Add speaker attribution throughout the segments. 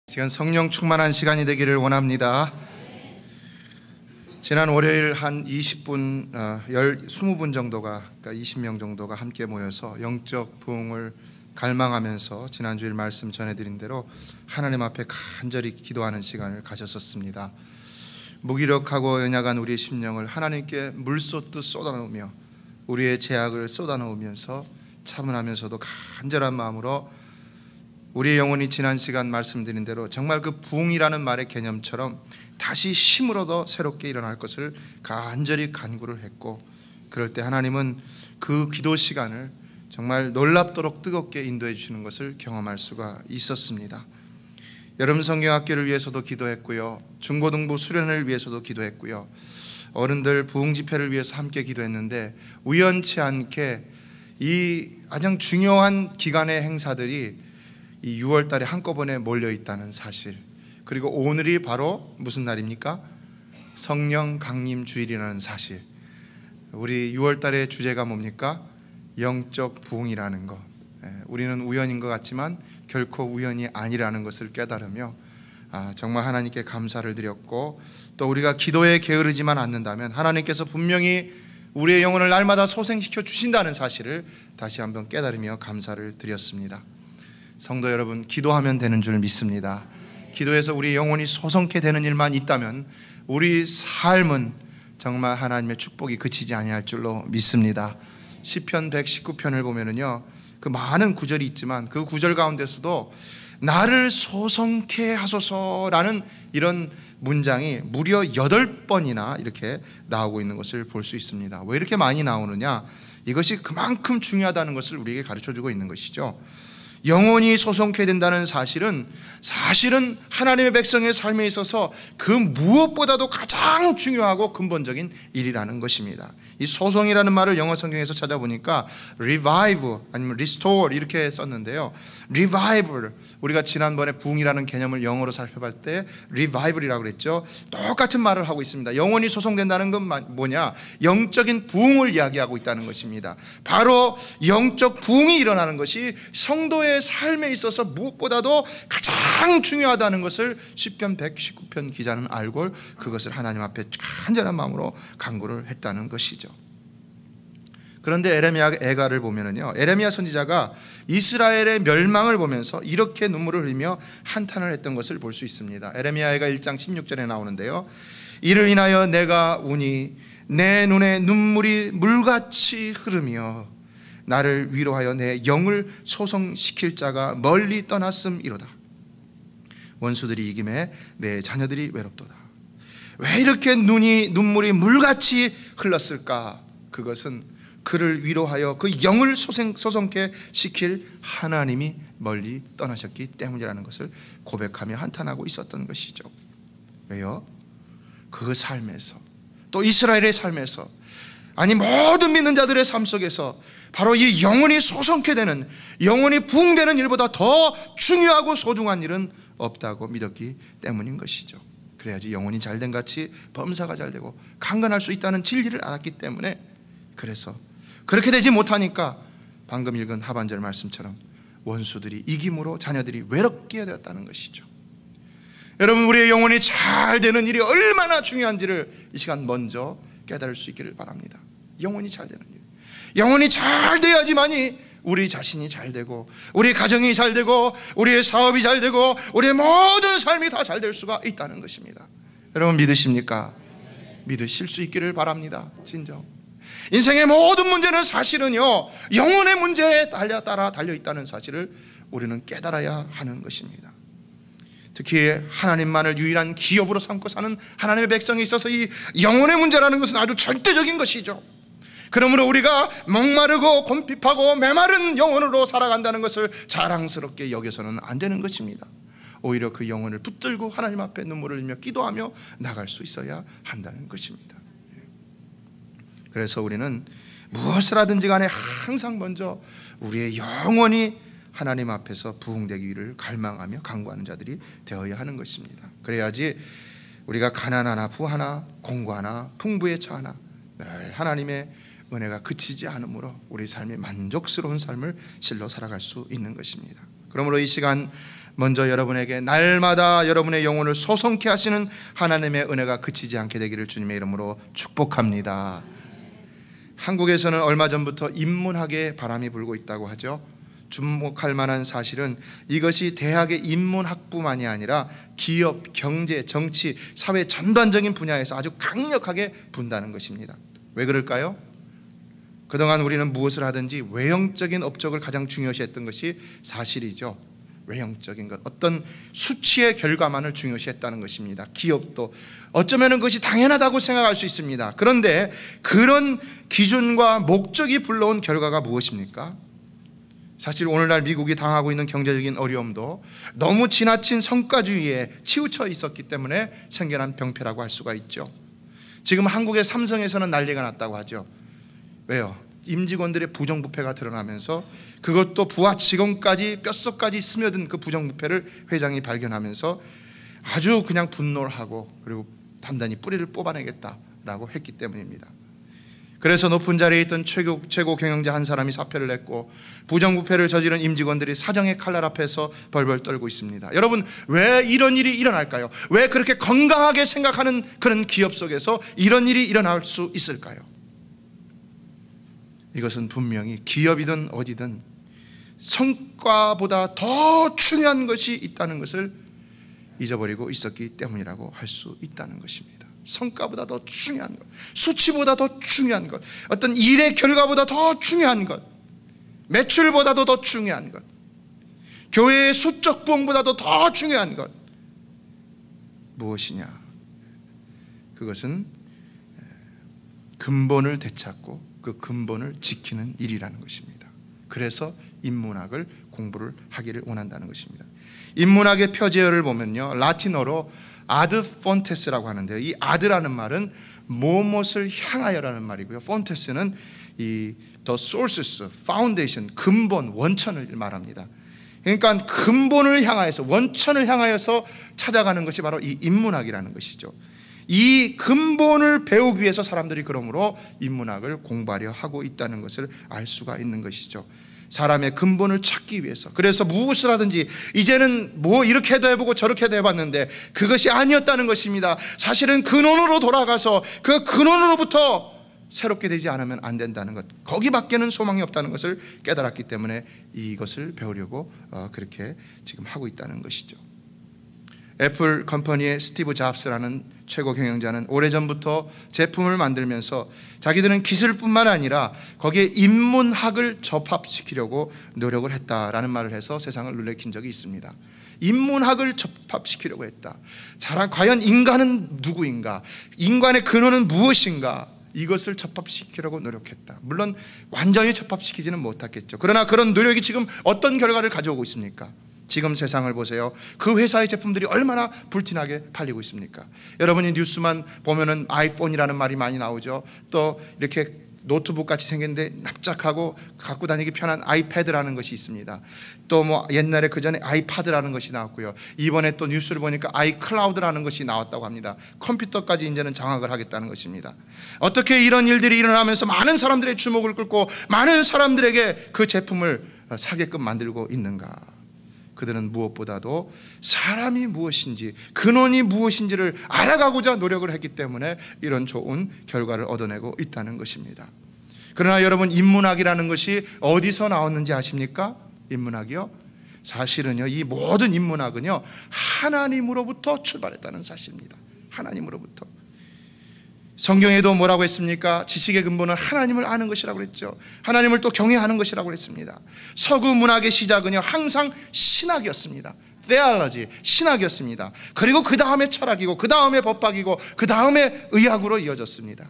Speaker 1: 시간 성령 충만한 시간이 되기를 원합니다. 지난 월요일 한 20분, 20분 정도가, 그러니까 20명 정도가 함께 모여서 영적 부흥을 갈망하면서 지난주일 말씀 전해드린 대로 하나님 앞에 간절히 기도하는 시간을 가졌었습니다. 무기력하고 연약한 우리의 심령을 하나님께 물쏟듯 쏟아놓으며 우리의 죄악을 쏟아놓으면서 차분하면서도 간절한 마음으로 우리의 영혼이 지난 시간 말씀드린 대로 정말 그 부흥이라는 말의 개념처럼 다시 힘을 얻어 새롭게 일어날 것을 간절히 간구를 했고, 그럴 때 하나님은 그 기도 시간을 정말 놀랍도록 뜨겁게 인도해 주시는 것을 경험할 수가 있었습니다. 여름 성경학교를 위해서도 기도했고요, 중고등부 수련을 위해서도 기도했고요, 어른들 부흥 집회를 위해서 함께 기도했는데, 우연치 않게 이 가장 중요한 기간의 행사들이 이 6월 달에 한꺼번에 몰려 있다는 사실, 그리고 오늘이 바로 무슨 날입니까? 성령 강림 주일이라는 사실. 우리 6월 달의 주제가 뭡니까? 영적 부흥이라는 것. 우리는 우연인 것 같지만 결코 우연이 아니라는 것을 깨달으며 정말 하나님께 감사를 드렸고, 또 우리가 기도에 게으르지만 않는다면 하나님께서 분명히 우리의 영혼을 날마다 소생시켜 주신다는 사실을 다시 한번 깨달으며 감사를 드렸습니다. 성도 여러분, 기도하면 되는 줄 믿습니다. 기도해서 우리 영혼이 소성케 되는 일만 있다면 우리 삶은 정말 하나님의 축복이 그치지 아니할 줄로 믿습니다. 시편 119편을 보면은요, 그 많은 구절이 있지만 그 구절 가운데서도 나를 소성케 하소서라는 이런 문장이 무려 8번이나 이렇게 나오고 있는 것을 볼 수 있습니다. 왜 이렇게 많이 나오느냐? 이것이 그만큼 중요하다는 것을 우리에게 가르쳐주고 있는 것이죠. 영혼이 소성케 된다는 사실은 하나님의 백성의 삶에 있어서 그 무엇보다도 가장 중요하고 근본적인 일이라는 것입니다. 이 소성이라는 말을 영어 성경에서 찾아보니까 revive 아니면 restore 이렇게 썼는데요, revival, 우리가 지난번에 부흥이라는 개념을 영어로 살펴볼 때 revival이라고 그랬죠. 똑같은 말을 하고 있습니다. 영혼이 소성된다는 건 뭐냐? 영적인 부흥을 이야기하고 있다는 것입니다. 바로 영적 부흥이 일어나는 것이 성도의 삶에 있어서 무엇보다도 가장 중요하다는 것을 시편 119편 기자는 알고 그것을 하나님 앞에 간절한 마음으로 간구를 했다는 것이죠. 그런데 에레미야 애가를 보면은요, 에레미야 선지자가 이스라엘의 멸망을 보면서 이렇게 눈물을 흘리며 한탄을 했던 것을 볼 수 있습니다. 에레미야 애가 1장 16절에 나오는데요, 이를 인하여 내가 우니 내 눈에 눈물이 물같이 흐르며 나를 위로하여 내 영을 소성시킬 자가 멀리 떠났음이로다. 원수들이 이김에 내 자녀들이 외롭도다. 왜 이렇게 눈물이 물같이 흘렀을까? 그것은 그를 위로하여 그 영을 소성케 시킬 하나님이 멀리 떠나셨기 때문이라는 것을 고백하며 한탄하고 있었던 것이죠. 왜요? 그 삶에서, 또 이스라엘의 삶에서, 아니 모든 믿는 자들의 삶 속에서 바로 이 영혼이 소성케 되는, 영혼이 부흥되는 일보다 더 중요하고 소중한 일은 없다고 믿었기 때문인 것이죠. 그래야지 영혼이 잘된 같이 범사가 잘되고 강건할 수 있다는 진리를 알았기 때문에, 그래서 그렇게 되지 못하니까 방금 읽은 하반절 말씀처럼 원수들이 이김으로 자녀들이 외롭게 되었다는 것이죠. 여러분, 우리의 영혼이 잘 되는 일이 얼마나 중요한지를 이 시간 먼저 깨달을 수 있기를 바랍니다. 영혼이 잘 되는 일, 영혼이 잘 돼야지만이 우리 자신이 잘 되고, 우리 가정이 잘 되고, 우리의 사업이 잘 되고, 우리의 모든 삶이 다 잘 될 수가 있다는 것입니다. 여러분 믿으십니까? 믿으실 수 있기를 바랍니다. 진정. 인생의 모든 문제는 사실은요, 영혼의 문제에 따라 달려있다는 사실을 우리는 깨달아야 하는 것입니다. 특히 하나님만을 유일한 기업으로 삼고 사는 하나님의 백성에 있어서 이 영혼의 문제라는 것은 아주 절대적인 것이죠. 그러므로 우리가 목마르고 곰핍하고 메마른 영혼으로 살아간다는 것을 자랑스럽게 여겨서는 안 되는 것입니다. 오히려 그 영혼을 붙들고 하나님 앞에 눈물을 흘리며 기도하며 나갈 수 있어야 한다는 것입니다. 그래서 우리는 무엇을 하든지 간에 항상 먼저 우리의 영혼이 하나님 앞에서 부흥되기를 갈망하며 간구하는 자들이 되어야 하는 것입니다. 그래야지 우리가 가난하나 부하나 공고하나 풍부에 처하나 늘 하나님의 은혜가 그치지 않으므로 우리 삶이 만족스러운 삶을 실로 살아갈 수 있는 것입니다. 그러므로 이 시간 먼저 여러분에게 날마다 여러분의 영혼을 소성케 하시는 하나님의 은혜가 그치지 않게 되기를 주님의 이름으로 축복합니다. 한국에서는 얼마 전부터 인문학의 바람이 불고 있다고 하죠. 주목할 만한 사실은 이것이 대학의 인문학부만이 아니라 기업, 경제, 정치, 사회 전반적인 분야에서 아주 강력하게 분다는 것입니다. 왜 그럴까요? 그동안 우리는 무엇을 하든지 외형적인 업적을 가장 중요시했던 것이 사실이죠. 외형적인 것, 어떤 수치의 결과만을 중요시했다는 것입니다. 기업도 어쩌면 그것이 당연하다고 생각할 수 있습니다. 그런데 그런 기준과 목적이 불러온 결과가 무엇입니까? 사실 오늘날 미국이 당하고 있는 경제적인 어려움도 너무 지나친 성과주의에 치우쳐 있었기 때문에 생겨난 병폐라고 할 수가 있죠. 지금 한국의 삼성에서는 난리가 났다고 하죠. 왜요? 임직원들의 부정부패가 드러나면서 그것도 부하 직원까지 뼛속까지 스며든 그 부정부패를 회장이 발견하면서 아주 그냥 분노를 하고 그리고 단단히 뿌리를 뽑아내겠다라고 했기 때문입니다. 그래서 높은 자리에 있던 최고 경영자 한 사람이 사표를 냈고 부정부패를 저지른 임직원들이 사정의 칼날 앞에서 벌벌 떨고 있습니다. 여러분, 왜 이런 일이 일어날까요? 왜 그렇게 건강하게 생각하는 그런 기업 속에서 이런 일이 일어날 수 있을까요? 이것은 분명히 기업이든 어디든 성과보다 더 중요한 것이 있다는 것을 잊어버리고 있었기 때문이라고 할 수 있다는 것입니다. 성과보다 더 중요한 것, 수치보다 더 중요한 것, 어떤 일의 결과보다 더 중요한 것, 매출보다도 더 중요한 것, 교회의 수적 부흥보다도 더 중요한 것 무엇이냐? 그것은 근본을 되찾고 그 근본을 지키는 일이라는 것입니다. 그래서 인문학을 공부를 하기를 원한다는 것입니다. 인문학의 표제어를 보면요, 라틴어로 아드 폰테스라고 하는데요, 이 아드라는 말은 무엇을 향하여라는 말이고요, 폰테스는 이 the sources, foundation, 근본, 원천을 말합니다. 그러니까 근본을 향하여서, 원천을 향하여서 찾아가는 것이 바로 이 인문학이라는 것이죠. 이 근본을 배우기 위해서 사람들이 그러므로 인문학을 공부하려 하고 있다는 것을 알 수가 있는 것이죠. 사람의 근본을 찾기 위해서. 그래서 무엇을 하든지 이제는 뭐 이렇게도 해보고 저렇게도 해봤는데 그것이 아니었다는 것입니다. 사실은 근원으로 돌아가서 그 근원으로부터 새롭게 되지 않으면 안 된다는 것, 거기밖에는 소망이 없다는 것을 깨달았기 때문에 이것을 배우려고 그렇게 지금 하고 있다는 것이죠. 애플 컴퍼니의 스티브 잡스라는 최고 경영자는 오래전부터 제품을 만들면서 자기들은 기술뿐만 아니라 거기에 인문학을 접합시키려고 노력을 했다라는 말을 해서 세상을 놀래킨 적이 있습니다. 인문학을 접합시키려고 했다. 과연 인간은 누구인가? 인간의 근원은 무엇인가? 이것을 접합시키려고 노력했다. 물론 완전히 접합시키지는 못했겠죠. 그러나 그런 노력이 지금 어떤 결과를 가져오고 있습니까? 지금 세상을 보세요. 그 회사의 제품들이 얼마나 불티나게 팔리고 있습니까? 여러분이 뉴스만 보면은 아이폰이라는 말이 많이 나오죠. 또 이렇게 노트북 같이 생겼는데 납작하고 갖고 다니기 편한 아이패드라는 것이 있습니다. 또 뭐 옛날에 그 전에 아이파드라는 것이 나왔고요. 이번에 또 뉴스를 보니까 아이클라우드라는 것이 나왔다고 합니다. 컴퓨터까지 이제는 장악을 하겠다는 것입니다. 어떻게 이런 일들이 일어나면서 많은 사람들의 주목을 끌고 많은 사람들에게 그 제품을 사게끔 만들고 있는가? 그들은 무엇보다도 사람이 무엇인지, 근원이 무엇인지를 알아가고자 노력을 했기 때문에 이런 좋은 결과를 얻어내고 있다는 것입니다. 그러나 여러분, 인문학이라는 것이 어디서 나왔는지 아십니까? 인문학이요? 사실은요, 이 모든 인문학은요, 하나님으로부터 출발했다는 사실입니다. 하나님으로부터. 성경에도 뭐라고 했습니까? 지식의 근본은 하나님을 아는 것이라고 그랬죠. 하나님을 또 경외하는 것이라고 그랬습니다. 서구 문학의 시작은요, 항상 신학이었습니다. theology, 신학이었습니다. 그리고 그 다음에 철학이고 그 다음에 법학이고 그 다음에 의학으로 이어졌습니다.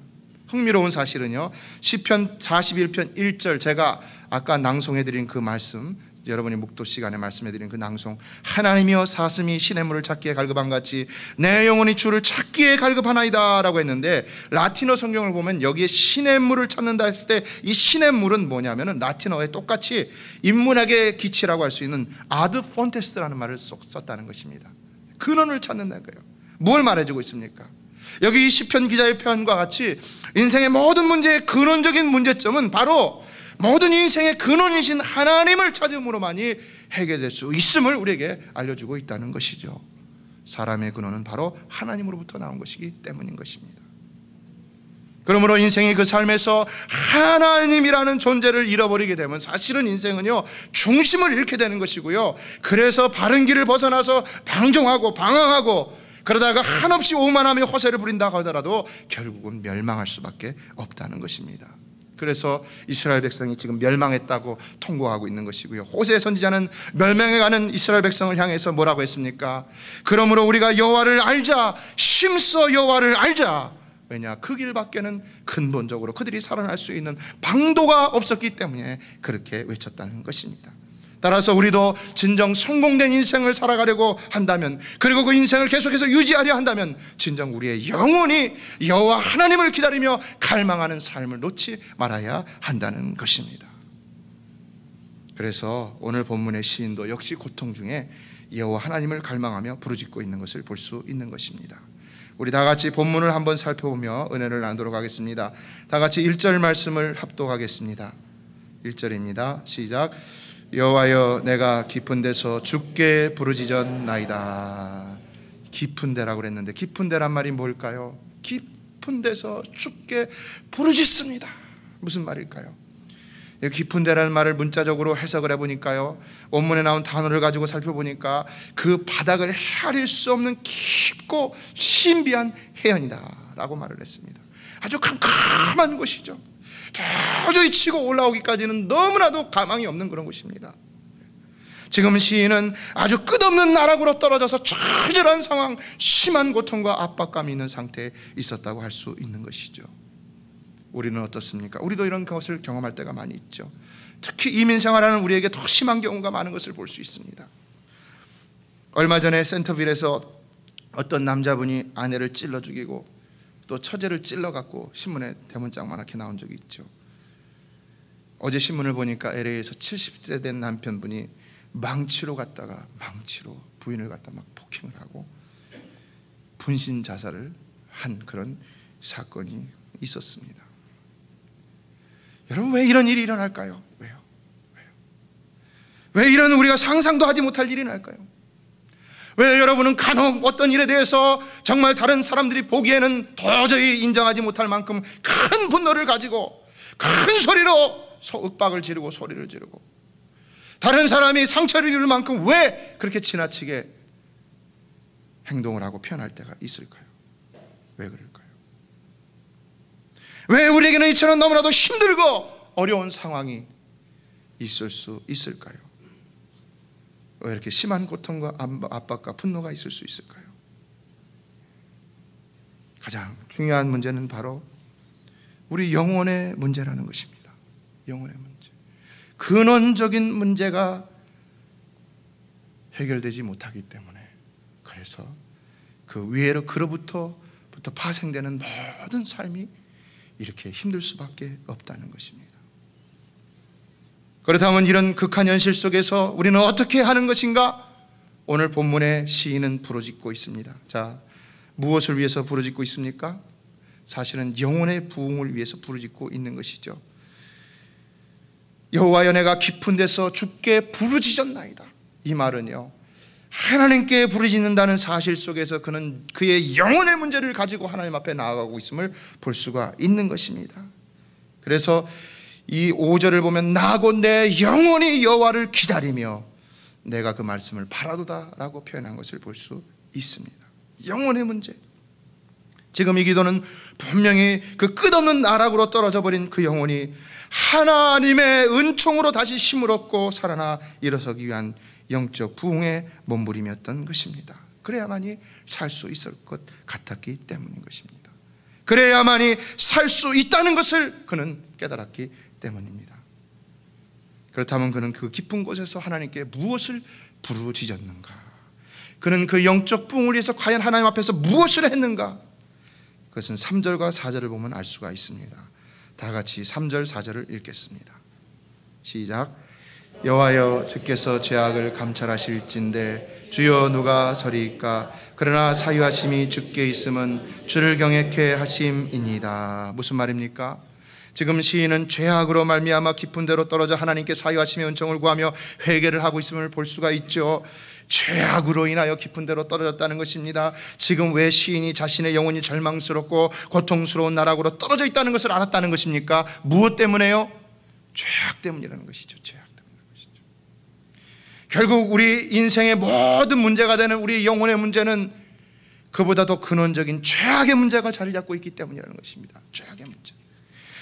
Speaker 1: 흥미로운 사실은요, 시편 41편 1절, 제가 아까 낭송해드린 그 말씀, 여러분이 묵도 시간에 말씀해드린 그 낭송, 하나님이여 사슴이 시냇물을 찾기에 갈급한같이 내 영혼이 주를 찾기에 갈급하나이다 라고 했는데, 라틴어 성경을 보면 여기에 시냇물을 찾는다 할 때 이 시냇물은 뭐냐면 라틴어에 똑같이 인문학의 기치라고 할 수 있는 아드 폰테스라는 말을 썼다는 것입니다. 근원을 찾는다는 거예요. 뭘 말해주고 있습니까? 여기 이 시편 기자의 표현과 같이 인생의 모든 문제의 근원적인 문제점은 바로 모든 인생의 근원이신 하나님을 찾음으로만이 해결될 수 있음을 우리에게 알려주고 있다는 것이죠. 사람의 근원은 바로 하나님으로부터 나온 것이기 때문인 것입니다. 그러므로 인생의 그 삶에서 하나님이라는 존재를 잃어버리게 되면 사실은 인생은요, 중심을 잃게 되는 것이고요, 그래서 바른 길을 벗어나서 방종하고 방황하고 그러다가 한없이 오만하며 허세를 부린다고 하더라도 결국은 멸망할 수밖에 없다는 것입니다. 그래서 이스라엘 백성이 지금 멸망했다고 통고하고 있는 것이고요, 호세 선지자는 멸망해가는 이스라엘 백성을 향해서 뭐라고 했습니까? 그러므로 우리가 여호와를 알자, 심써 여호와를 알자. 왜냐? 그 길밖에는 근본적으로 그들이 살아날 수 있는 방도가 없었기 때문에 그렇게 외쳤다는 것입니다. 따라서 우리도 진정 성공된 인생을 살아가려고 한다면, 그리고 그 인생을 계속해서 유지하려 한다면 진정 우리의 영혼이 여호와 하나님을 기다리며 갈망하는 삶을 놓지 말아야 한다는 것입니다. 그래서 오늘 본문의 시인도 역시 고통 중에 여호와 하나님을 갈망하며 부르짖고 있는 것을 볼 수 있는 것입니다. 우리 다 같이 본문을 한번 살펴보며 은혜를 나누도록 하겠습니다. 다 같이 1절 말씀을 합독하겠습니다. 1절입니다. 시작. 여호와여, 내가 깊은 데서 주께 부르짖었나이다. 깊은 데라고 그랬는데 깊은 데란 말이 뭘까요? 깊은 데서 주께 부르짖습니다. 무슨 말일까요? 깊은 데라는 말을 문자적으로 해석을 해보니까요, 원문에 나온 단어를 가지고 살펴보니까 그 바닥을 헤아릴 수 없는 깊고 신비한 해연이다 라고 말을 했습니다. 아주 캄캄한 곳이죠. 도저히 치고 올라오기까지는 너무나도 가망이 없는 그런 곳입니다. 지금 시인은 아주 끝없는 나락으로 떨어져서 처절한 상황, 심한 고통과 압박감이 있는 상태에 있었다고 할 수 있는 것이죠. 우리는 어떻습니까? 우리도 이런 것을 경험할 때가 많이 있죠. 특히 이민생활하는 우리에게 더 심한 경우가 많은 것을 볼 수 있습니다. 얼마 전에 센터빌에서 어떤 남자분이 아내를 찔러 죽이고 또 처제를 찔러갖고 신문에 대문짝만하게 나온 적이 있죠. 어제 신문을 보니까 LA에서 70세 된 남편분이 망치로 부인을 갖다 막 폭행을 하고 분신 자살을 한 그런 사건이 있었습니다. 여러분, 왜 이런 일이 일어날까요? 왜요? 왜 이런 우리가 상상도 하지 못할 일이 날까요? 왜 여러분은 간혹 어떤 일에 대해서 정말 다른 사람들이 보기에는 도저히 인정하지 못할 만큼 큰 분노를 가지고 큰 소리로 윽박을 지르고 소리를 지르고 다른 사람이 상처를 입을 만큼 왜 그렇게 지나치게 행동을 하고 표현할 때가 있을까요? 왜 그럴까요? 왜 우리에게는 이처럼 너무나도 힘들고 어려운 상황이 있을 수 있을까요? 왜 이렇게 심한 고통과 압박과 분노가 있을 수 있을까요? 가장 중요한 문제는 바로 우리 영혼의 문제라는 것입니다. 영혼의 문제, 근원적인 문제가 해결되지 못하기 때문에, 그래서 그 위에로 그로부터 파생되는 모든 삶이 이렇게 힘들 수밖에 없다는 것입니다. 그렇다면 이런 극한 현실 속에서 우리는 어떻게 하는 것인가? 오늘 본문의 시인은 부르짖고 있습니다. 자, 무엇을 위해서 부르짖고 있습니까? 사실은 영혼의 부흥을 위해서 부르짖고 있는 것이죠. 여호와여, 내가 깊은 데서 주께 부르짖었나이다. 이 말은요, 하나님께 부르짖는다는 사실 속에서 그는 그의 영혼의 문제를 가지고 하나님 앞에 나아가고 있음을 볼 수가 있는 것입니다. 그래서 이 5절을 보면 나아곤 내 영혼이 여호와를 기다리며 내가 그 말씀을 바라도다라고 표현한 것을 볼 수 있습니다. 영혼의 문제. 지금 이 기도는 분명히 그 끝없는 나락으로 떨어져 버린 그 영혼이 하나님의 은총으로 다시 힘을 얻고 살아나 일어서기 위한 영적 부흥의 몸부림이었던 것입니다. 그래야만이 살 수 있을 것 같았기 때문인 것입니다. 그래야만이 살 수 있다는 것을 그는 깨달았기 때문입니다. 그렇다면 그는 그 깊은 곳에서 하나님께 무엇을 부르짖었는가? 그는 그 영적 부흥을 위해서 과연 하나님 앞에서 무엇을 했는가? 그것은 3절과 4절을 보면 알 수가 있습니다. 다 같이 3절 4절을 읽겠습니다. 시작. 여호와여, 주께서 죄악을 감찰하실진대 주여 누가 서리이까? 그러나 사유하심이 주께 있음은 주를 경외케 하심이니이다. 무슨 말입니까? 지금 시인은 죄악으로 말미암아 깊은 데로 떨어져 하나님께 사유하심의 은총을 구하며 회개를 하고 있음을 볼 수가 있죠. 죄악으로 인하여 깊은 데로 떨어졌다는 것입니다. 지금 왜 시인이 자신의 영혼이 절망스럽고 고통스러운 나락으로 떨어져 있다는 것을 알았다는 것입니까? 무엇 때문에요? 죄악 때문이라는 것이죠. 죄악 때문이라는 것이죠. 결국 우리 인생의 모든 문제가 되는 우리 영혼의 문제는 그보다 더 근원적인 죄악의 문제가 자리 잡고 있기 때문이라는 것입니다. 죄악의 문제.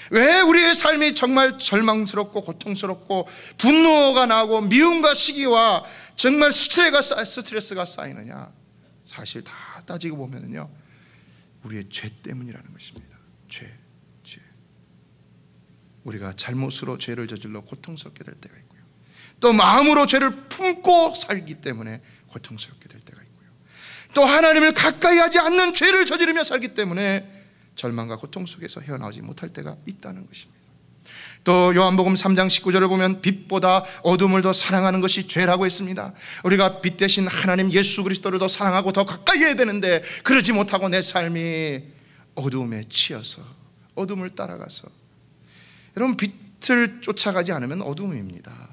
Speaker 1: 왜 우리의 삶이 정말 절망스럽고 고통스럽고 분노가 나고 미움과 시기와 정말 스트레스가 쌓이느냐? 사실 다 따지고 보면요, 우리의 죄 때문이라는 것입니다. 죄. 우리가 잘못으로 죄를 저질러 고통스럽게 될 때가 있고요, 또 마음으로 죄를 품고 살기 때문에 고통스럽게 될 때가 있고요, 또 하나님을 가까이 하지 않는 죄를 저지르며 살기 때문에 절망과 고통 속에서 헤어나오지 못할 때가 있다는 것입니다. 또 요한복음 3장 19절을 보면 빛보다 어둠을 더 사랑하는 것이 죄라고 했습니다. 우리가 빛 대신 하나님 예수 그리스도를 더 사랑하고 더 가까이 해야 되는데 그러지 못하고 내 삶이 어둠에 치여서 어둠을 따라가서, 여러분 빛을 쫓아가지 않으면 어둠입니다.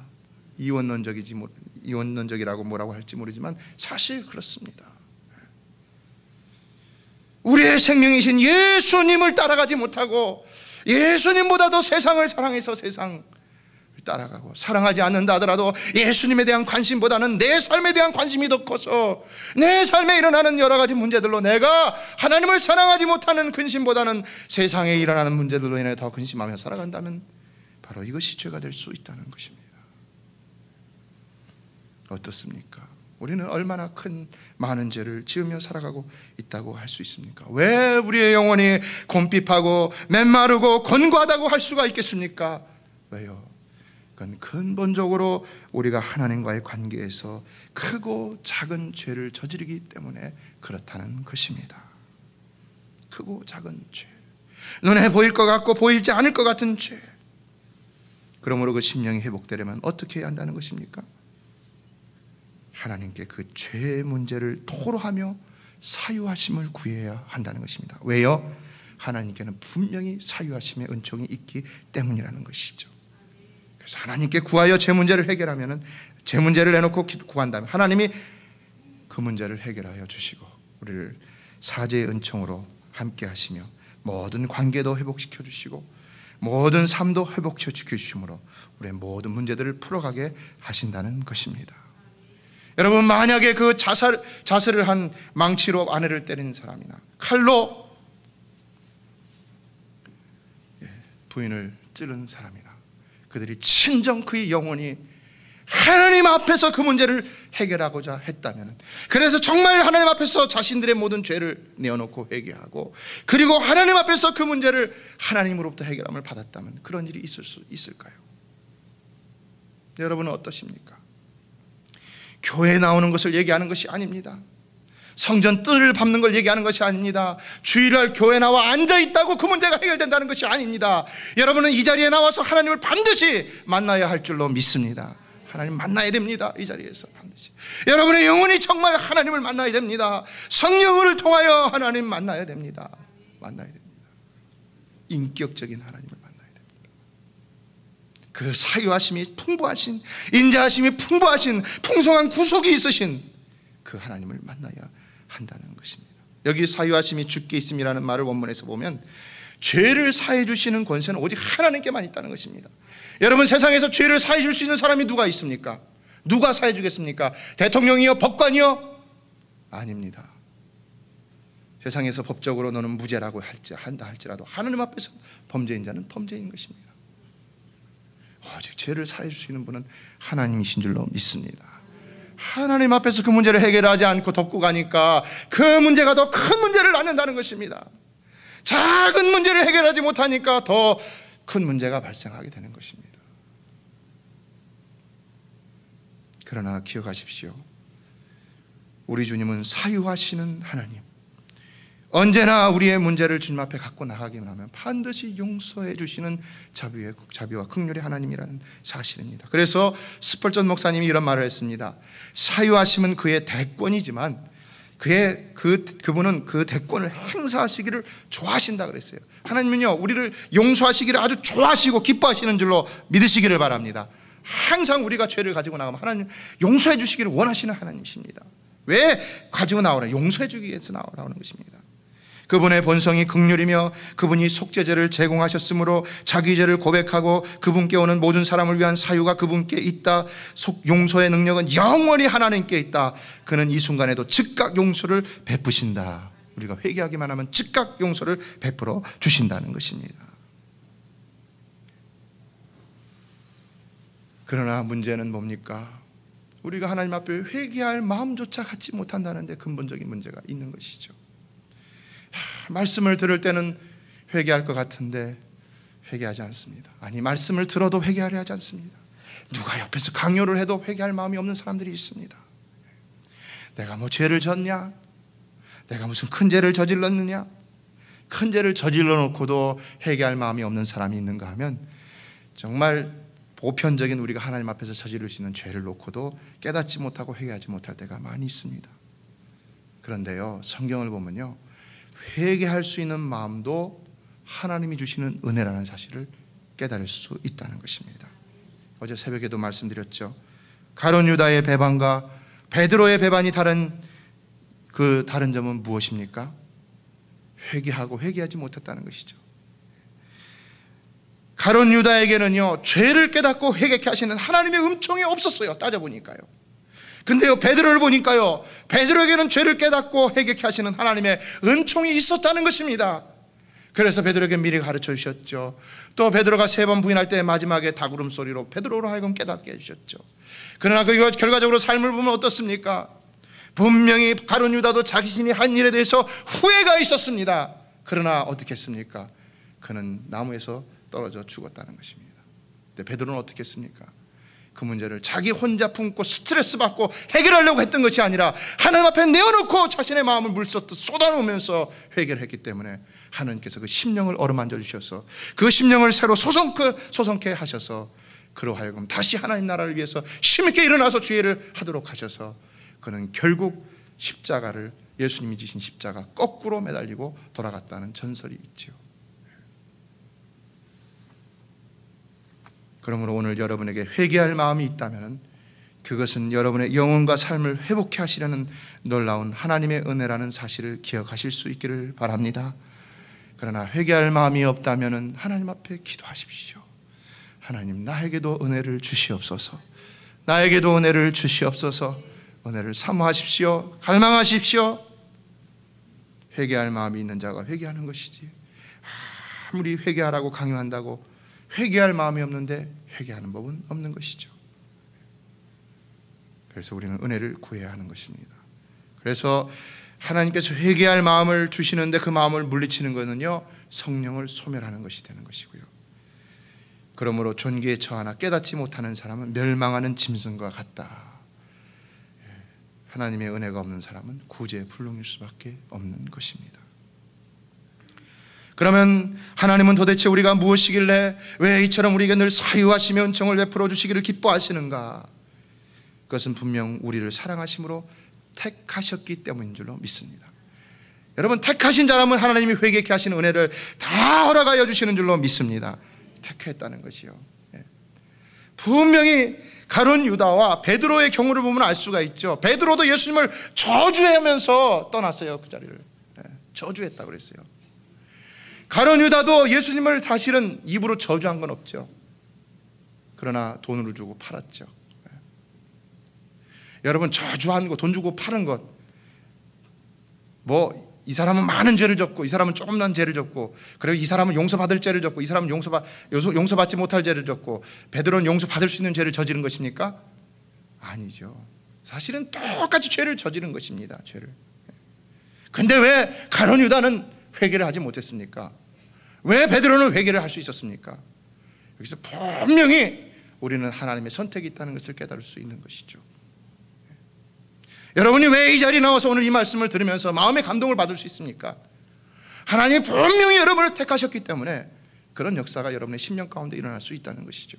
Speaker 1: 이원론적이라고 뭐라고 할지 모르지만 사실 그렇습니다. 우리의 생명이신 예수님을 따라가지 못하고 예수님보다 더 세상을 사랑해서 세상을 따라가고, 사랑하지 않는다 하더라도 예수님에 대한 관심보다는 내 삶에 대한 관심이 더 커서 내 삶에 일어나는 여러 가지 문제들로 내가 하나님을 사랑하지 못하는 근심보다는 세상에 일어나는 문제들로 인해 더 근심하며 살아간다면 바로 이것이 죄가 될 수 있다는 것입니다. 어떻습니까? 우리는 얼마나 많은 죄를 지으며 살아가고 있다고 할 수 있습니까? 왜 우리의 영혼이 곰핍하고 메마르고 권고하다고 할 수가 있겠습니까? 왜요? 그건 근본적으로 우리가 하나님과의 관계에서 크고 작은 죄를 저지르기 때문에 그렇다는 것입니다. 크고 작은 죄, 눈에 보일 것 같고 보이지 않을 것 같은 죄. 그러므로 그 심령이 회복되려면 어떻게 해야 한다는 것입니까? 하나님께 그 죄의 문제를 토로하며 사유하심을 구해야 한다는 것입니다. 왜요? 하나님께는 분명히 사유하심의 은총이 있기 때문이라는 것이죠. 그래서 하나님께 구하여 죄 문제를 해결하면, 죄 문제를 내놓고 구한다면 하나님이 그 문제를 해결하여 주시고 우리를 사죄의 은총으로 함께 하시며 모든 관계도 회복시켜 주시고 모든 삶도 회복시켜 주심으로 우리의 모든 문제들을 풀어가게 하신다는 것입니다. 여러분, 만약에 그 자살을 한 망치로 아내를 때린 사람이나 칼로 부인을 찌른 사람이나 그들이 친정 그의 영혼이 하나님 앞에서 그 문제를 해결하고자 했다면, 그래서 정말 하나님 앞에서 자신들의 모든 죄를 내어놓고 회개하고 그리고 하나님 앞에서 그 문제를 하나님으로부터 해결함을 받았다면 그런 일이 있을 수 있을까요? 여러분은 어떠십니까? 교회에 나오는 것을 얘기하는 것이 아닙니다. 성전 뜰을 밟는 걸 얘기하는 것이 아닙니다. 주일날 교회에 나와 앉아있다고 그 문제가 해결된다는 것이 아닙니다. 여러분은 이 자리에 나와서 하나님을 반드시 만나야 할 줄로 믿습니다. 하나님 만나야 됩니다. 이 자리에서 반드시 여러분의 영혼이 정말 하나님을 만나야 됩니다. 성령을 통하여 하나님 만나야 됩니다. 만나야 됩니다. 인격적인 하나님을 만나야 됩니다. 그 사유하심이 풍부하신, 인자하심이 풍부하신, 풍성한 구속이 있으신 그 하나님을 만나야 한다는 것입니다. 여기 사유하심이 주께 있음이라는 말을 원문에서 보면 죄를 사해 주시는 권세는 오직 하나님께만 있다는 것입니다. 여러분, 세상에서 죄를 사해 줄 수 있는 사람이 누가 있습니까? 누가 사해 주겠습니까? 대통령이요? 법관이요? 아닙니다. 세상에서 법적으로 너는 무죄라고 한다 할지라도 하나님 앞에서 범죄인 자는 범죄인 것입니다. 오직 죄를 사해 줄 수 있는 분은 하나님이신 줄로 믿습니다. 하나님 앞에서 그 문제를 해결하지 않고 덮고 가니까 그 문제가 더 큰 문제를 낳는다는 것입니다. 작은 문제를 해결하지 못하니까 더 큰 문제가 발생하게 되는 것입니다. 그러나 기억하십시오. 우리 주님은 사유하시는 하나님, 언제나 우리의 문제를 주님 앞에 갖고 나가기만 하면 반드시 용서해 주시는 자비와 긍휼의 하나님이라는 사실입니다. 그래서 스펄전 목사님이 이런 말을 했습니다. 사유하심은 그의 대권이지만 그분은 그 대권을 행사하시기를 좋아하신다 그랬어요. 하나님은요, 우리를 용서하시기를 아주 좋아하시고 기뻐하시는 줄로 믿으시기를 바랍니다. 항상 우리가 죄를 가지고 나가면 하나님 용서해 주시기를 원하시는 하나님이십니다. 왜 가지고 나오라? 용서해 주기 위해서 나오라는 것입니다. 그분의 본성이 긍휼이며 그분이 속죄제를 제공하셨으므로 자기 죄를 고백하고 그분께 오는 모든 사람을 위한 사유가 그분께 있다. 용서의 능력은 영원히 하나님께 있다. 그는 이 순간에도 즉각 용서를 베푸신다. 우리가 회개하기만 하면 즉각 용서를 베풀어 주신다는 것입니다. 그러나 문제는 뭡니까? 우리가 하나님 앞에 회개할 마음조차 갖지 못한다는 데 근본적인 문제가 있는 것이죠. 말씀을 들을 때는 회개할 것 같은데 회개하지 않습니다. 아니, 말씀을 들어도 회개하려 하지 않습니다. 누가 옆에서 강요를 해도 회개할 마음이 없는 사람들이 있습니다. 내가 뭐 죄를 졌냐? 내가 무슨 큰 죄를 저질렀느냐? 큰 죄를 저질러 놓고도 회개할 마음이 없는 사람이 있는가 하면 정말 보편적인 우리가 하나님 앞에서 저지를 수 있는 죄를 놓고도 깨닫지 못하고 회개하지 못할 때가 많이 있습니다. 그런데요, 성경을 보면요, 회개할 수 있는 마음도 하나님이 주시는 은혜라는 사실을 깨달을 수 있다는 것입니다. 어제 새벽에도 말씀드렸죠. 가룟 유다의 배반과 베드로의 배반이 다른 점은 무엇입니까? 회개하고 회개하지 못했다는 것이죠. 가룟 유다에게는요, 죄를 깨닫고 회개케 하시는 하나님의 은총이 없었어요. 따져보니까요. 근데요, 베드로를 보니까요, 베드로에게는 죄를 깨닫고 회개케 하시는 하나님의 은총이 있었다는 것입니다. 그래서 베드로에게 미리 가르쳐 주셨죠. 또 베드로가 3번 부인할 때 마지막에 닭울음 소리로 베드로로 하여금 깨닫게 해주셨죠. 그러나 그 결과적으로 삶을 보면 어떻습니까? 분명히 가룟 유다도 자신이 한 일에 대해서 후회가 있었습니다. 그러나 어떻게 했습니까? 그는 나무에서 떨어져 죽었다는 것입니다. 근데 베드로는 어떻게 했습니까? 그 문제를 자기 혼자 품고 스트레스 받고 해결하려고 했던 것이 아니라 하나님 앞에 내어놓고 자신의 마음을 물쏟듯 쏟아놓으면서 회개를 했기 때문에 하나님께서 그 심령을 어루만져 주셔서 그 심령을 새로 소성케 하셔서 그로 하여금 다시 하나님 나라를 위해서 힘있게 일어나서 주의를 하도록 하셔서 그는 결국 십자가를, 예수님이 지신 십자가 거꾸로 매달리고 돌아갔다는 전설이 있죠. 그러므로 오늘 여러분에게 회개할 마음이 있다면 그것은 여러분의 영혼과 삶을 회복해 하시려는 놀라운 하나님의 은혜라는 사실을 기억하실 수 있기를 바랍니다. 그러나 회개할 마음이 없다면 하나님 앞에 기도하십시오. 하나님, 나에게도 은혜를 주시옵소서. 나에게도 은혜를 주시옵소서. 은혜를 사모하십시오. 갈망하십시오. 회개할 마음이 있는 자가 회개하는 것이지, 아무리 회개하라고 강요한다고 회개할 마음이 없는데 회개하는 법은 없는 것이죠. 그래서 우리는 은혜를 구해야 하는 것입니다. 그래서 하나님께서 회개할 마음을 주시는데 그 마음을 물리치는 것은요, 성령을 소멸하는 것이 되는 것이고요. 그러므로 존귀에 처하나 깨닫지 못하는 사람은 멸망하는 짐승과 같다. 하나님의 은혜가 없는 사람은 구제의 불능일 수밖에 없는 것입니다. 그러면 하나님은 도대체 우리가 무엇이길래 왜 이처럼 우리에게 늘 사유하시며 은총을 베풀어 주시기를 기뻐하시는가? 그것은 분명 우리를 사랑하심으로 택하셨기 때문인 줄로 믿습니다. 여러분, 택하신 자라면 하나님이 회개케 하시는 은혜를 다 허락하여 주시는 줄로 믿습니다. 택했다는 것이요. 분명히 가룟 유다와 베드로의 경우를 보면 알 수가 있죠. 베드로도 예수님을 저주하면서 떠났어요. 그 자리를 저주했다고 그랬어요. 가룟 유다도 예수님을 사실은 입으로 저주한 건 없죠. 그러나 돈을 주고 팔았죠. 여러분, 저주한 거, 돈 주고 파는 것, 뭐 이 사람은 많은 죄를 졌고 이 사람은 조금만 죄를 졌고, 그리고 이 사람은 용서받을 죄를 졌고 이 사람은 용서받지 못할 죄를 졌고, 베드로는 용서받을 수 있는 죄를 저지른 것입니까? 아니죠. 사실은 똑같이 죄를 저지른 것입니다. 죄를. 근데 왜 가룟 유다는 회개를 하지 못했습니까? 왜 베드로는 회개를 할 수 있었습니까? 여기서 분명히 우리는 하나님의 선택이 있다는 것을 깨달을 수 있는 것이죠. 여러분이 왜 이 자리에 나와서 오늘 이 말씀을 들으면서 마음의 감동을 받을 수 있습니까? 하나님이 분명히 여러분을 택하셨기 때문에 그런 역사가 여러분의 심령 가운데 일어날 수 있다는 것이죠.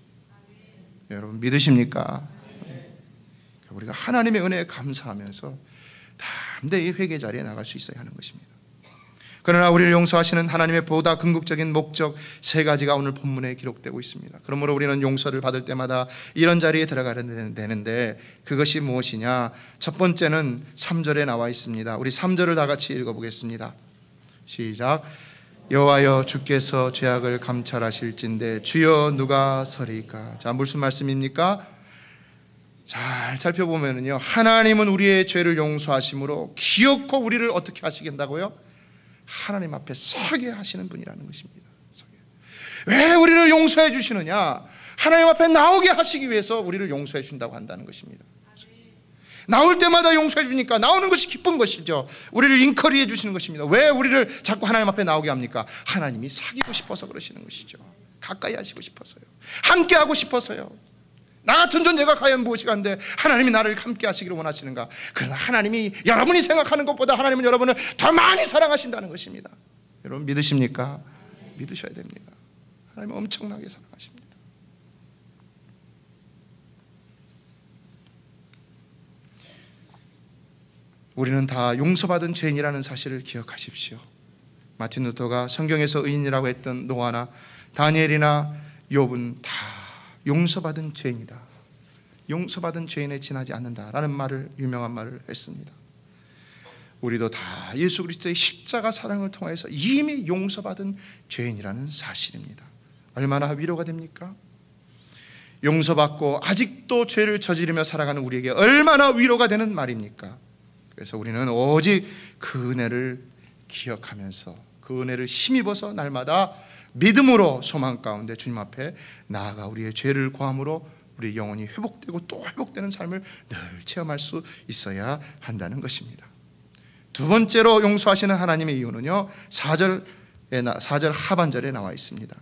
Speaker 1: 여러분 믿으십니까? 우리가 하나님의 은혜에 감사하면서 담대히 회개 자리에 나갈 수 있어야 하는 것입니다. 그러나 우리를 용서하시는 하나님의 보다 궁극적인 목적 세 가지가 오늘 본문에 기록되고 있습니다. 그러므로 우리는 용서를 받을 때마다 이런 자리에 들어가야 되는데 그것이 무엇이냐? 첫 번째는 3절에 나와 있습니다. 우리 3절을 다 같이 읽어보겠습니다. 시작. 여호와여 주께서 죄악을 감찰하실진대 주여 누가 서리까? 자, 무슨 말씀입니까? 잘 살펴보면요, 하나님은 우리의 죄를 용서하심으로 기어코 우리를 어떻게 하시겠다고요? 하나님 앞에 서게 하시는 분이라는 것입니다. 왜 우리를 용서해 주시느냐? 하나님 앞에 나오게 하시기 위해서 우리를 용서해 준다고 한다는 것입니다. 나올 때마다 용서해 주니까 나오는 것이 기쁜 것이죠. 우리를 인커리해 주시는 것입니다. 왜 우리를 자꾸 하나님 앞에 나오게 합니까? 하나님이 사귀고 싶어서 그러시는 것이죠. 가까이 하시고 싶어서요. 함께 하고 싶어서요. 나 같은 존재가 과연 무엇이가 한데 하나님이 나를 함께 하시기를 원하시는가? 그러나 하나님이 여러분이 생각하는 것보다 하나님은 여러분을 더 많이 사랑하신다는 것입니다. 여러분 믿으십니까? 믿으셔야 됩니다. 하나님은 엄청나게 사랑하십니다. 우리는 다 용서받은 죄인이라는 사실을 기억하십시오. 마틴 루터가 성경에서 의인이라고 했던 노아나 다니엘이나 욥은 다 용서받은 죄인이다. 용서받은 죄인에 지나지 않는다라는 말을, 유명한 말을 했습니다. 우리도 다 예수 그리스도의 십자가 사랑을 통해서 이미 용서받은 죄인이라는 사실입니다. 얼마나 위로가 됩니까? 용서받고 아직도 죄를 저지르며 살아가는 우리에게 얼마나 위로가 되는 말입니까? 그래서 우리는 오직 그 은혜를 기억하면서 그 은혜를 힘입어서 날마다 믿음으로 소망 가운데 주님 앞에 나아가 우리의 죄를 고함으로 우리 영혼이 회복되고 또 회복되는 삶을 늘 체험할 수 있어야 한다는 것입니다. 두 번째로 용서하시는 하나님의 이유는요, 4절 하반절에 나와 있습니다.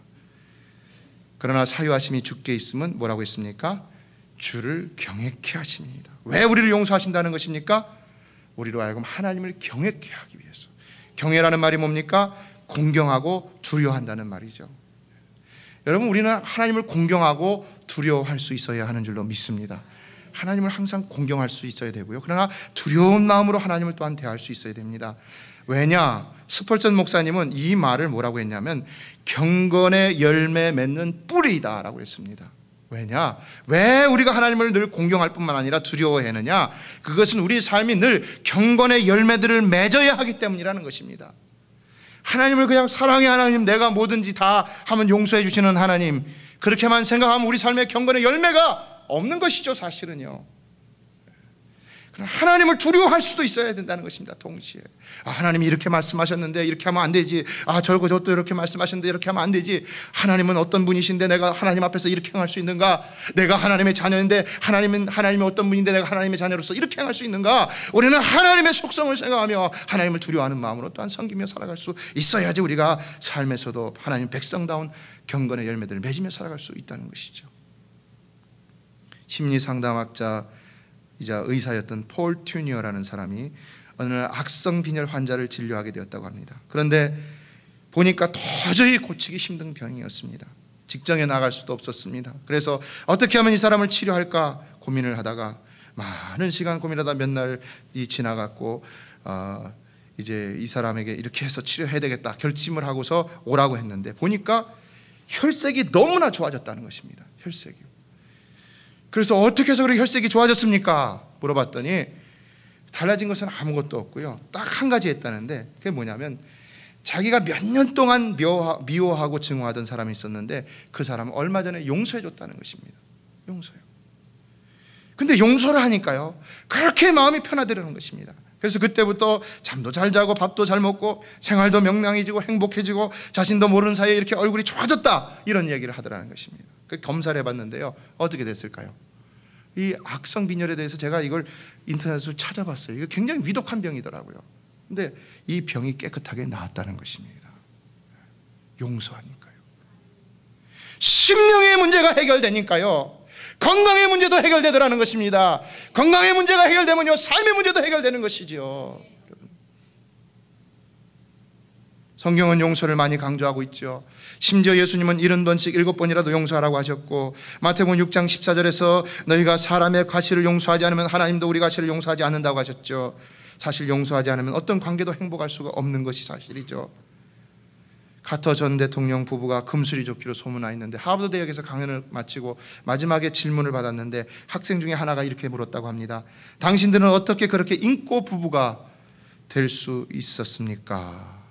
Speaker 1: 그러나 사유하심이 주께 있으면 뭐라고 했습니까? 주를 경외케 하십니다. 왜 우리를 용서하신다는 것입니까? 우리로 하여금 하나님을 경외케 하기 위해서. 경외라는 말이 뭡니까? 공경하고 두려워한다는 말이죠. 여러분, 우리는 하나님을 공경하고 두려워할 수 있어야 하는 줄로 믿습니다. 하나님을 항상 공경할 수 있어야 되고요, 그러나 두려운 마음으로 하나님을 또한 대할 수 있어야 됩니다. 왜냐? 스펄전 목사님은 이 말을 뭐라고 했냐면 경건의 열매 맺는 뿌리다 라고 했습니다. 왜냐? 왜 우리가 하나님을 늘 공경할 뿐만 아니라 두려워하느냐? 그것은 우리 삶이 늘 경건의 열매들을 맺어야 하기 때문이라는 것입니다. 하나님을 그냥 사랑의 하나님, 내가 뭐든지 다 하면 용서해 주시는 하나님, 그렇게만 생각하면 우리 삶의 경건의 열매가 없는 것이죠, 사실은요. 하나님을 두려워할 수도 있어야 된다는 것입니다. 동시에 하나님이 이렇게 말씀하셨는데 이렇게 하면 안 되지, 저것도 이렇게 말씀하셨는데 이렇게 하면 안 되지, 하나님은 어떤 분이신데 내가 하나님 앞에서 이렇게 행할 수 있는가, 내가 하나님의 자녀인데 하나님이 어떤 분인데 내가 하나님의 자녀로서 이렇게 행할 수 있는가. 우리는 하나님의 속성을 생각하며 하나님을 두려워하는 마음으로 또한 섬기며 살아갈 수 있어야지 우리가 삶에서도 하나님 백성다운 경건의 열매들을 맺으며 살아갈 수 있다는 것이죠. 심리상담학자 이자 의사였던 폴 튜니어라는 사람이 어느 날 악성 빈혈 환자를 진료하게 되었다고 합니다. 그런데 보니까 도저히 고치기 힘든 병이었습니다. 직장에 나갈 수도 없었습니다. 그래서 어떻게 하면 이 사람을 치료할까 고민을 하다가 많은 시간 고민하다 몇 날이 지나갔고 이제 이 사람에게 이렇게 해서 치료해야 되겠다 결심을 하고서 오라고 했는데 보니까 혈색이 너무나 좋아졌다는 것입니다. 혈색이. 그래서 어떻게 해서 그렇게 혈색이 좋아졌습니까? 물어봤더니 달라진 것은 아무것도 없고요, 딱 한 가지 했다는데 그게 뭐냐면 자기가 몇 년 동안 미워하고 증오하던 사람이 있었는데 그 사람은 얼마 전에 용서해 줬다는 것입니다. 용서요. 근데 용서를 하니까요 그렇게 마음이 편하더라는 것입니다. 그래서 그때부터 잠도 잘 자고 밥도 잘 먹고 생활도 명랑해지고 행복해지고 자신도 모르는 사이에 이렇게 얼굴이 좋아졌다, 이런 얘기를 하더라는 것입니다. 검사를 해봤는데요, 어떻게 됐을까요? 이 악성 빈혈에 대해서 제가 이걸 인터넷으로 찾아봤어요. 이거 굉장히 위독한 병이더라고요. 근데 이 병이 깨끗하게 나았다는 것입니다. 용서하니까요. 심령의 문제가 해결되니까요 건강의 문제도 해결되더라는 것입니다. 건강의 문제가 해결되면요 삶의 문제도 해결되는 것이죠. 성경은 용서를 많이 강조하고 있죠. 심지어 예수님은 70번씩 7번이라도 용서하라고 하셨고, 마태복음 6장 14절에서 너희가 사람의 과실을 용서하지 않으면 하나님도 우리 과실을 용서하지 않는다고 하셨죠. 사실 용서하지 않으면 어떤 관계도 행복할 수가 없는 것이 사실이죠. 카터 전 대통령 부부가 금술이 좋기로 소문나 있는데 하버드 대학에서 강연을 마치고 마지막에 질문을 받았는데 학생 중에 하나가 이렇게 물었다고 합니다. 당신들은 어떻게 그렇게 인고 부부가 될 수 있었습니까?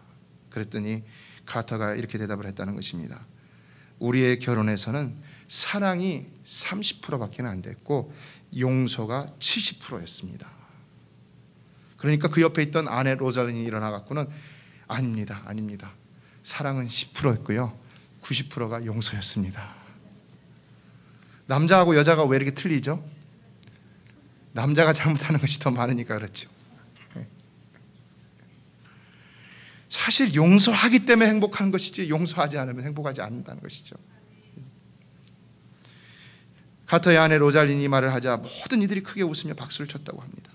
Speaker 1: 그랬더니 카터가 이렇게 대답을 했다는 것입니다. 우리의 결혼에서는 사랑이 30%밖에 안 됐고 용서가 70%였습니다. 그러니까 그 옆에 있던 아내 로잘린이 일어나 갖고는 아닙니다. 사랑은 10%였고요 90%가 용서였습니다. 남자하고 여자가 왜 이렇게 틀리죠? 남자가 잘못하는 것이 더 많으니까 그렇죠. 사실 용서하기 때문에 행복한 것이지 용서하지 않으면 행복하지 않는다는 것이죠. 카터의 아내 로잘린이 이 말을 하자 모든 이들이 크게 웃으며 박수를 쳤다고 합니다.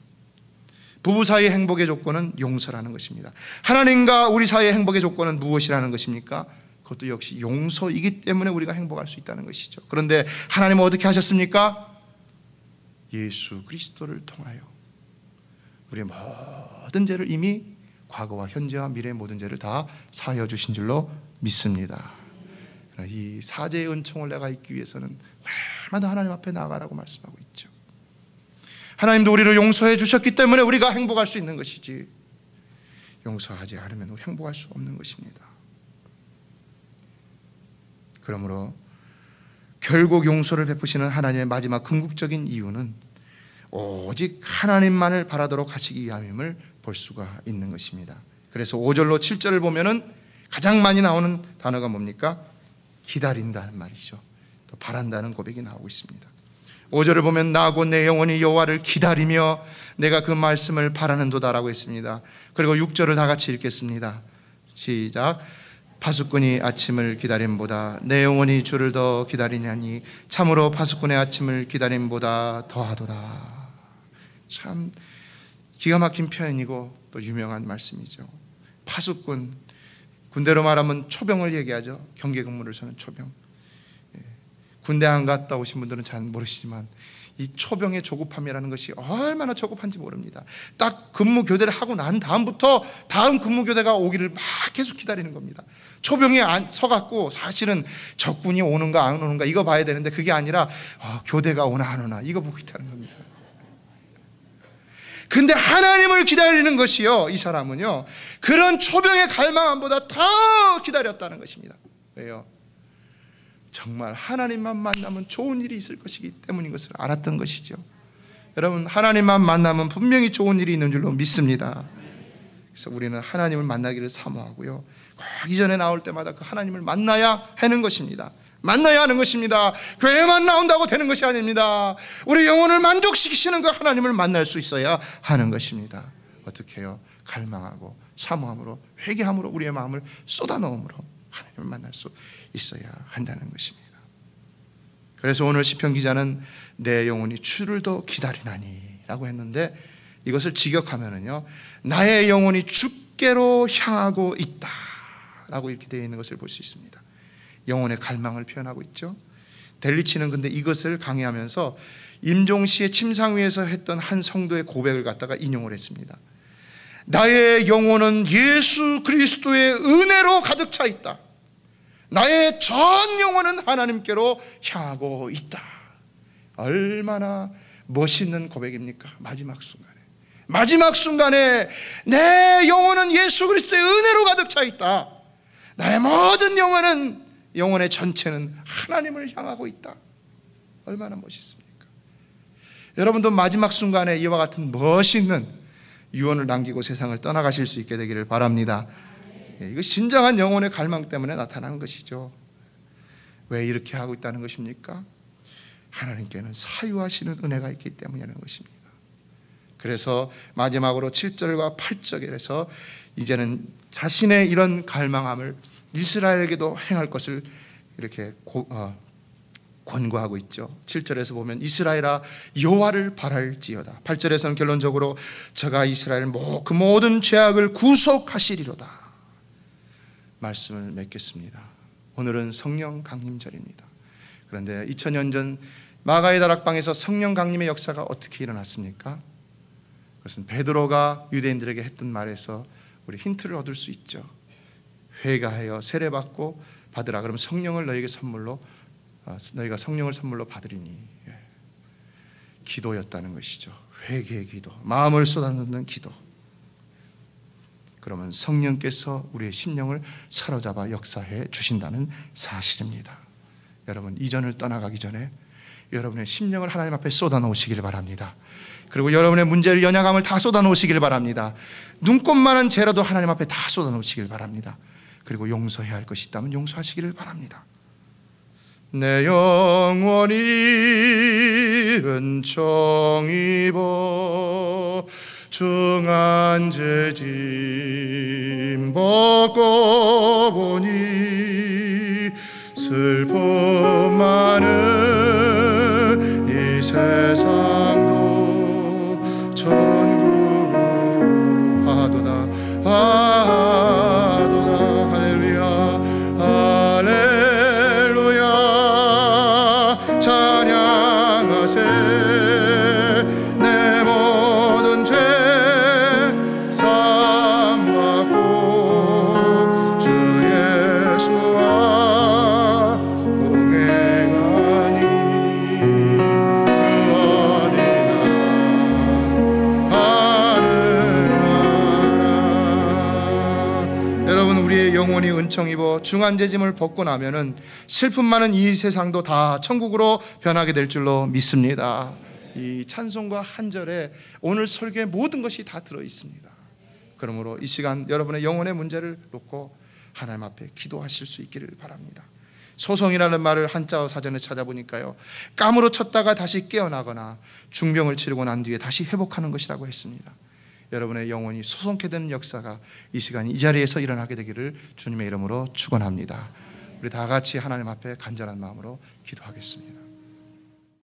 Speaker 1: 부부 사이의 행복의 조건은 용서라는 것입니다. 하나님과 우리 사이의 행복의 조건은 무엇이라는 것입니까? 그것도 역시 용서이기 때문에 우리가 행복할 수 있다는 것이죠. 그런데 하나님은 어떻게 하셨습니까? 예수 그리스도를 통하여 우리의 모든 죄를 이미 과거와 현재와 미래의 모든 죄를 다 사하여 주신 줄로 믿습니다. 이 사죄의 은총을 내가 잊기 위해서는 날마다 하나님 앞에 나아가라고 말씀하고 있죠. 하나님도 우리를 용서해 주셨기 때문에 우리가 행복할 수 있는 것이지 용서하지 않으면 우리 행복할 수 없는 것입니다. 그러므로 결국 용서를 베푸시는 하나님의 마지막 궁극적인 이유는 오직 하나님만을 바라도록 하시기 위함임을 볼 수가 있는 것입니다. 그래서 5절로 7절을 보면은 가장 많이 나오는 단어가 뭡니까? 기다린다는 말이죠. 또 바란다는 고백이 나오고 있습니다. 5절을 보면 나고 내 영혼이 여호와를 기다리며 내가 그 말씀을 바라는도다라고 했습니다. 그리고 6절을 다 같이 읽겠습니다. 시작. 파수꾼이 아침을 기다림보다 내 영혼이 주를 더 기다리냐니 참으로 파수꾼의 아침을 기다림보다 더하도다. 참 기가 막힌 표현이고 또 유명한 말씀이죠. 파수꾼, 군대로 말하면 초병을 얘기하죠. 경계 근무를 서는 초병. 군대 안 갔다 오신 분들은 잘 모르시지만 이 초병의 조급함이라는 것이 얼마나 조급한지 모릅니다. 딱 근무 교대를 하고 난 다음부터 다음 근무 교대가 오기를 막 계속 기다리는 겁니다. 초병에 서갖고 사실은 적군이 오는가 안 오는가 이거 봐야 되는데 그게 아니라 교대가 오나 안 오나 이거 보고 있다는 겁니다. 근데 하나님을 기다리는 것이요, 이 사람은요 그런 초병의 갈망함보다 더 기다렸다는 것입니다. 왜요? 정말 하나님만 만나면 좋은 일이 있을 것이기 때문인 것을 알았던 것이죠. 여러분, 하나님만 만나면 분명히 좋은 일이 있는 줄로 믿습니다. 그래서 우리는 하나님을 만나기를 사모하고요, 꼭 이전에 나올 때마다 그 하나님을 만나야 하는 것입니다. 만나야 하는 것입니다. 교회만 나온다고 되는 것이 아닙니다. 우리 영혼을 만족시키시는 그 하나님을 만날 수 있어야 하는 것입니다. 어떻게 해요? 갈망하고 사모함으로 회개함으로 우리의 마음을 쏟아넣음으로 하나님을 만날 수 있어야 한다는 것입니다. 그래서 오늘 시편 기자는 내 영혼이 주를 더 기다리나니 라고 했는데 이것을 직역하면은요, 나의 영혼이 주께로 향하고 있다 라고 이렇게 되어 있는 것을 볼 수 있습니다. 영혼의 갈망을 표현하고 있죠. 델리치는 근데 이것을 강의하면서 임종시의 침상위에서 했던 한 성도의 고백을 갖다가 인용을 했습니다. 나의 영혼은 예수 그리스도의 은혜로 가득 차 있다. 나의 전 영혼은 하나님께로 향하고 있다. 얼마나 멋있는 고백입니까? 마지막 순간에 내 영혼은 예수 그리스도의 은혜로 가득 차 있다. 나의 모든 영혼의 전체는 하나님을 향하고 있다. 얼마나 멋있습니까? 여러분도 마지막 순간에 이와 같은 멋있는 유언을 남기고 세상을 떠나가실 수 있게 되기를 바랍니다. 이거 진정한 영혼의 갈망 때문에 나타난 것이죠. 왜 이렇게 하고 있다는 것입니까? 하나님께는 사유하시는 은혜가 있기 때문이라는 것입니다. 그래서 마지막으로 7절과 8절에서 이제는 자신의 이런 갈망함을 이스라엘에게도 행할 것을 이렇게 권고하고 있죠. 7절에서 보면 이스라엘아 여호와를 바랄지어다. 8절에서는 결론적으로 저가 이스라엘 그 모든 죄악을 구속하시리로다 말씀을 맺겠습니다. 오늘은 성령 강림절입니다. 그런데 2000년 전 마가의 다락방에서 성령 강림의 역사가 어떻게 일어났습니까? 그것은 베드로가 유대인들에게 했던 말에서 우리 힌트를 얻을 수 있죠. 회개하여 세례받고 받으라. 그러면 성령을 너희가 성령을 선물로 받으리니. 기도였다는 것이죠. 회개의 기도, 마음을 쏟아놓는 기도. 그러면 성령께서 우리의 심령을 사로잡아 역사해 주신다는 사실입니다. 여러분, 이전을 떠나가기 전에 여러분의 심령을 하나님 앞에 쏟아놓으시길 바랍니다. 그리고 여러분의 문제를, 연약함을 다 쏟아놓으시길 바랍니다. 눈꼽만한 죄라도 하나님 앞에 다 쏟아놓으시길 바랍니다. 그리고 용서해야 할 것이 있다면 용서하시기를 바랍니다. 내 영혼이 은총 입어 중한 죄짐 벗고 보니 슬픔 많은 이 세상도 천국으로 하도다 할렐루야 할렐루야 찬양하세 내 모든 죄 삼받고 주 예수와 동행하니 그 어디나 하늘나라. 여러분, 우리의 영혼이 은총 입어 중한 죄짐을 벗고 나면은 슬픔 많은 이 세상도 다 천국으로 변하게 될 줄로 믿습니다. 이 찬송과 한 절에 오늘 설교의 모든 것이 다 들어 있습니다. 그러므로 이 시간 여러분의 영혼의 문제를 놓고 하나님 앞에 기도하실 수 있기를 바랍니다. 소송이라는 말을 한자어 사전에 찾아보니까요, 깜으로 쳤다가 다시 깨어나거나 중병을 치르고 난 뒤에 다시 회복하는 것이라고 했습니다. 여러분의 영혼이 소송케 되는 역사가 이 시간 이 자리에서 일어나게 되기를 주님의 이름으로 축원합니다. 우리 다 같이 하나님 앞에 간절한 마음으로 기도하겠습니다.